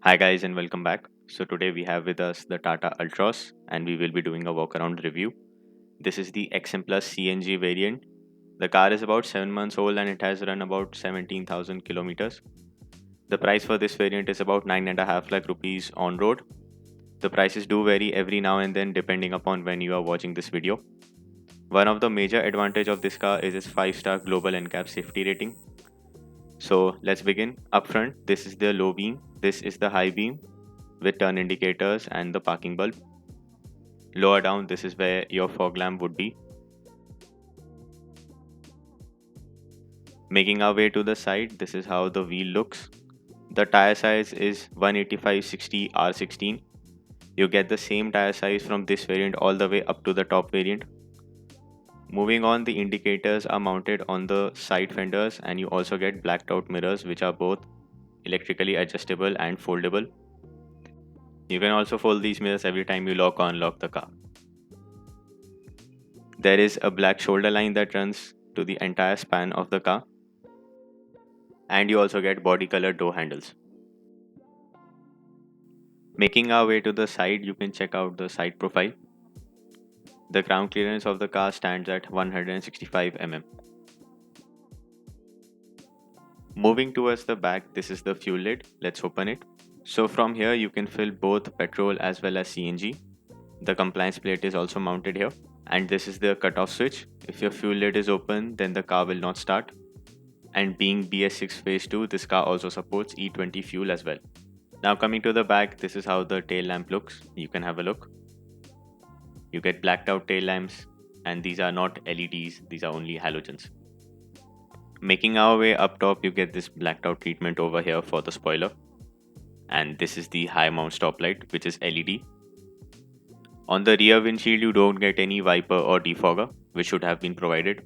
Hi guys and welcome back. So today we have with us the Tata Altroz and we will be doing a walk around review. This is the XM Plus CNG variant. The car is about 7 months old and it has run about 17,000 kilometers. The price for this variant is about 9.5 lakh rupees on road. The prices do vary every now and then depending upon when you are watching this video. One of the major advantage of this car is its 5-star global NCAP safety rating. So let's begin. Up front, this is the low beam, this is the high beam with turn indicators and the parking bulb. Lower down, this is where your fog lamp would be. Making our way to the side, this is how the wheel looks. The tire size is 185/60 R16. You get the same tire size from this variant all the way up to the top variant. Moving on, the indicators are mounted on the side fenders and you also get blacked out mirrors which are both electrically adjustable and foldable. You can also fold these mirrors every time you lock or unlock the car. There is a black shoulder line that runs to the entire span of the car. And you also get body color door handles. Making our way to the side, you can check out the side profile. The ground clearance of the car stands at 165 mm. Moving towards the back, this is the fuel lid. Let's open it. So from here, you can fill both petrol as well as CNG. The compliance plate is also mounted here. And this is the cutoff switch. If your fuel lid is open, then the car will not start. And being BS6 phase 2, this car also supports E20 fuel as well. Now coming to the back, this is how the tail lamp looks. You can have a look. You get blacked out tail lamps and these are not LEDs, these are only halogens. Making our way up top, you get this blacked out treatment over here for the spoiler. And this is the high mount stop light, which is LED. On the rear windshield, you don't get any wiper or defogger, which should have been provided.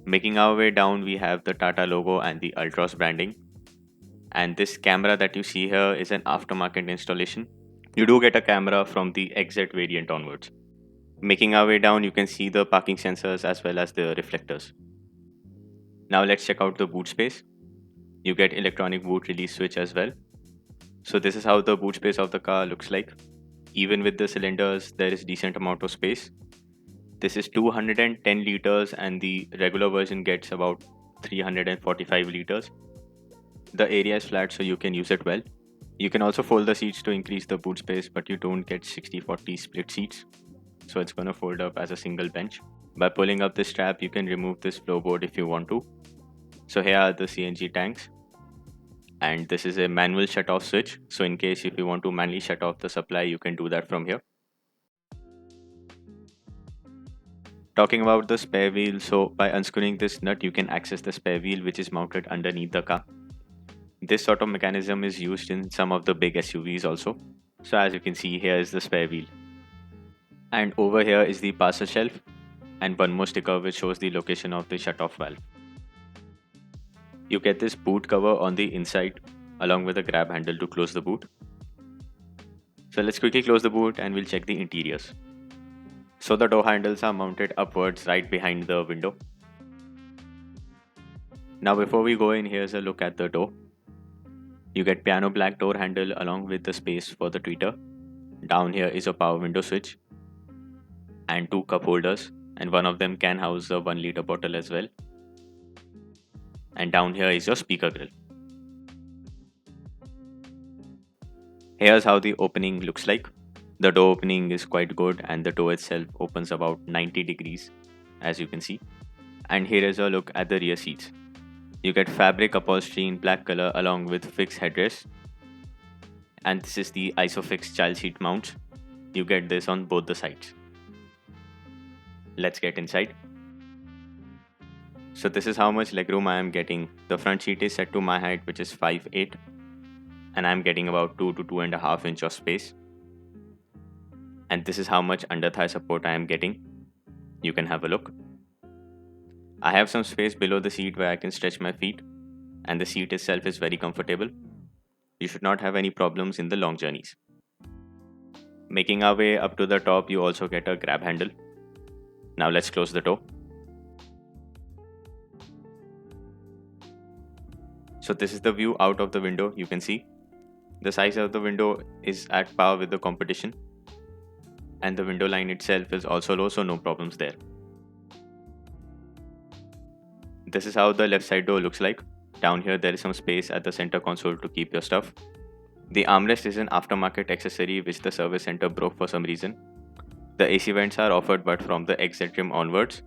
Making our way down, we have the Tata logo and the Altroz branding. And this camera that you see here is an aftermarket installation. You do get a camera from the XZ variant onwards. Making our way down, you can see the parking sensors as well as the reflectors. Now let's check out the boot space. You get electronic boot release switch as well. So this is how the boot space of the car looks like. Even with the cylinders, there is decent amount of space. This is 210 liters and the regular version gets about 345 liters. The area is flat so you can use it well. You can also fold the seats to increase the boot space, but you don't get 60-40 split seats. So it's going to fold up as a single bench. By pulling up this strap, you can remove this floorboard if you want to. So here are the CNG tanks. And this is a manual shut-off switch. So in case if you want to manually shut off the supply, you can do that from here. Talking about the spare wheel, so by unscrewing this nut, you can access the spare wheel which is mounted underneath the car. This sort of mechanism is used in some of the big SUVs also. So as you can see, here is the spare wheel. And over here is the parcel shelf and one more sticker which shows the location of the shut-off valve. You get this boot cover on the inside along with a grab handle to close the boot. So let's quickly close the boot and we'll check the interiors. So the door handles are mounted upwards right behind the window. Now before we go in, here's a look at the door. You get piano black door handle along with the space for the tweeter. Down here is a power window switch and two cup holders, and one of them can house a 1 liter bottle as well. And down here is your speaker grill. Here's how the opening looks like. The door opening is quite good and the door itself opens about 90 degrees as you can see. And here is a look at the rear seats. You get fabric upholstery in black color along with fixed headrest. And this is the ISOFIX child seat mounts. You get this on both the sides. Let's get inside. So this is how much legroom I am getting. The front seat is set to my height, which is 5'8", and I am getting about 2 to 2.5 inch of space. And this is how much under thigh support I am getting. You can have a look. I have some space below the seat where I can stretch my feet, and the seat itself is very comfortable. You should not have any problems in the long journeys. Making our way up to the top, you also get a grab handle. Now let's close the door. So this is the view out of the window, you can see. The size of the window is at par with the competition, and the window line itself is also low, so no problems there. This is how the left side door looks like. Down here there is some space at the center console to keep your stuff. The armrest is an aftermarket accessory which the service center broke for some reason. The AC vents are offered but from the exit trim onwards,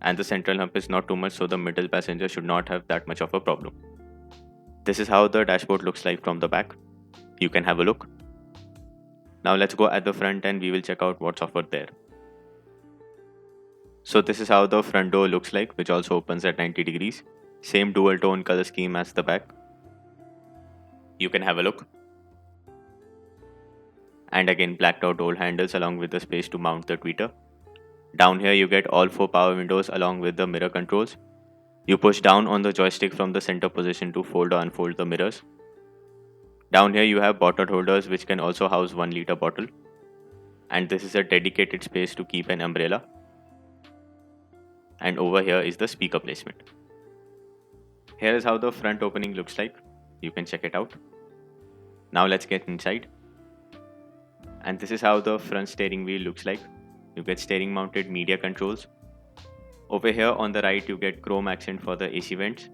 and the central hump is not too much, so the middle passenger should not have that much of a problem. This is how the dashboard looks like from the back. You can have a look. Now let's go at the front and we will check out what's offered there. So this is how the front door looks like, which also opens at 90 degrees. Same dual tone color scheme as the back. You can have a look. And again, blacked out door handles along with the space to mount the tweeter. Down here you get all 4 power windows along with the mirror controls. You push down on the joystick from the center position to fold or unfold the mirrors. Down here you have bottle holders which can also house 1 liter bottle. And this is a dedicated space to keep an umbrella. And over here is the speaker placement. Here is how the front opening looks like. You can check it out. Now let's get inside. And this is how the front steering wheel looks like. You get steering mounted media controls. Over here on the right you get chrome accent for the AC vents.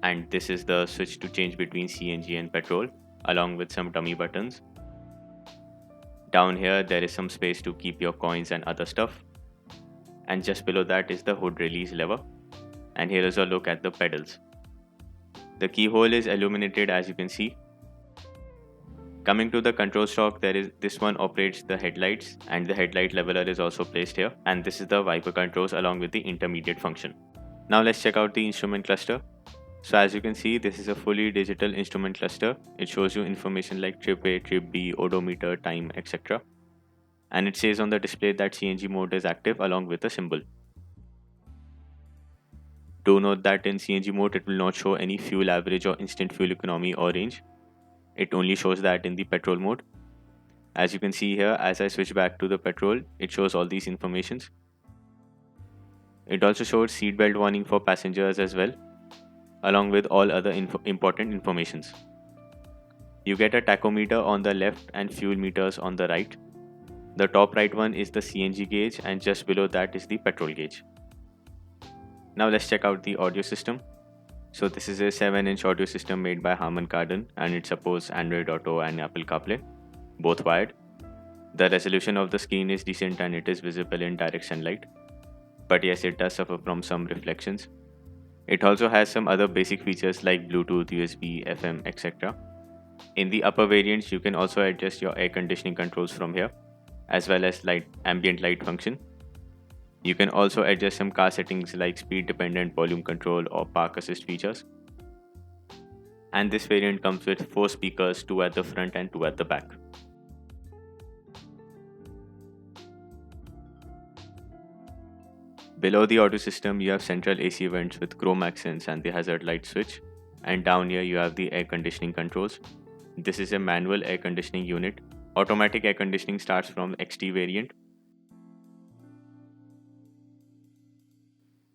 And this is the switch to change between CNG and petrol, along with some dummy buttons. Down here there is some space to keep your coins and other stuff. And just below that is the hood release lever. And here is a look at the pedals. The keyhole is illuminated, as you can see. Coming to the control stalk, this one operates the headlights, and the headlight leveler is also placed here. And this is the wiper controls along with the intermediate function. Now let's check out the instrument cluster. So as you can see, this is a fully digital instrument cluster. It shows you information like trip A, trip B, odometer, time, etc. And it says on the display that CNG mode is active along with a symbol. Do note that in CNG mode it will not show any fuel average or instant fuel economy or range. It only shows that in the petrol mode. As you can see here, as I switch back to the petrol, it shows all these informations. It also shows seatbelt warning for passengers as well, along with all other important informations. You get a tachometer on the left and fuel meters on the right. The top right one is the CNG gauge, and just below that is the petrol gauge. Now let's check out the audio system. So this is a 7-inch audio system made by Harman Kardon, and it supports Android Auto and Apple CarPlay, both wired. The resolution of the screen is decent and it is visible in direct sunlight. But yes, it does suffer from some reflections. It also has some other basic features like Bluetooth, USB, FM, etc. In the upper variants, you can also adjust your air conditioning controls from here, as well as ambient light function. You can also adjust some car settings like speed dependent volume control or park assist features. And this variant comes with 4 speakers, 2 at the front and 2 at the back. Below the audio system, you have central AC vents with chrome accents and the hazard light switch. And down here you have the air conditioning controls. This is a manual air conditioning unit. Automatic air conditioning starts from XT variant.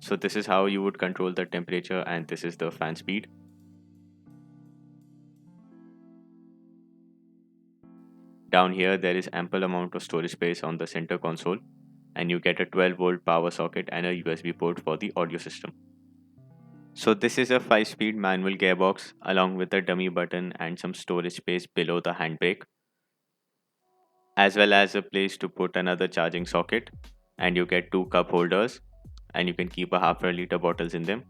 So this is how you would control the temperature, and this is the fan speed. Down here there is ample amount of storage space on the center console, and you get a 12-volt power socket and a USB port for the audio system. So this is a 5-speed manual gearbox along with a dummy button and some storage space below the handbrake, as well as a place to put another charging socket, and you get 2 cup holders, and you can keep a half liter bottles in them.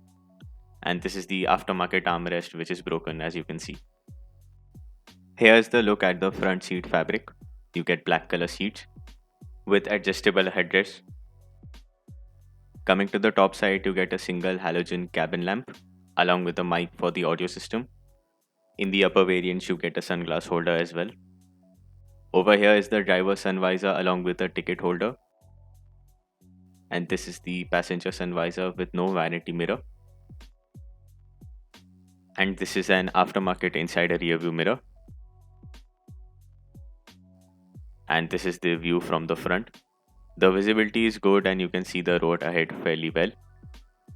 And this is the aftermarket armrest, which is broken, as you can see. Here's the look at the front seat fabric. You get black color seats with adjustable headrests. Coming to the top side, you get a single halogen cabin lamp along with a mic for the audio system. In the upper variants, you get a sunglass holder as well. Over here is the driver sun visor along with a ticket holder. And this is the passenger sun visor with no vanity mirror. And this is an aftermarket insider rear view mirror. And this is the view from the front. The visibility is good and you can see the road ahead fairly well.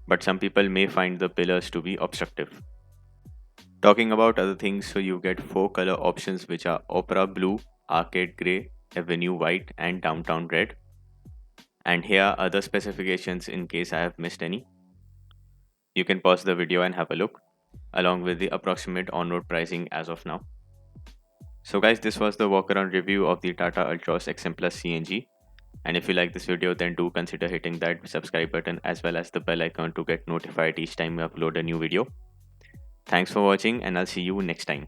But some people may find the pillars to be obstructive. Talking about other things, so you get 4 color options which are Opera Blue, Arcade Grey, Avenue White, and Downtown Red. And here are other specifications in case I have missed any. You can pause the video and have a look, along with the approximate on-road pricing as of now. So guys, this was the walk-around review of the Tata Altroz XM Plus CNG. And if you like this video, then do consider hitting that subscribe button as well as the bell icon to get notified each time we upload a new video. Thanks for watching, and I'll see you next time.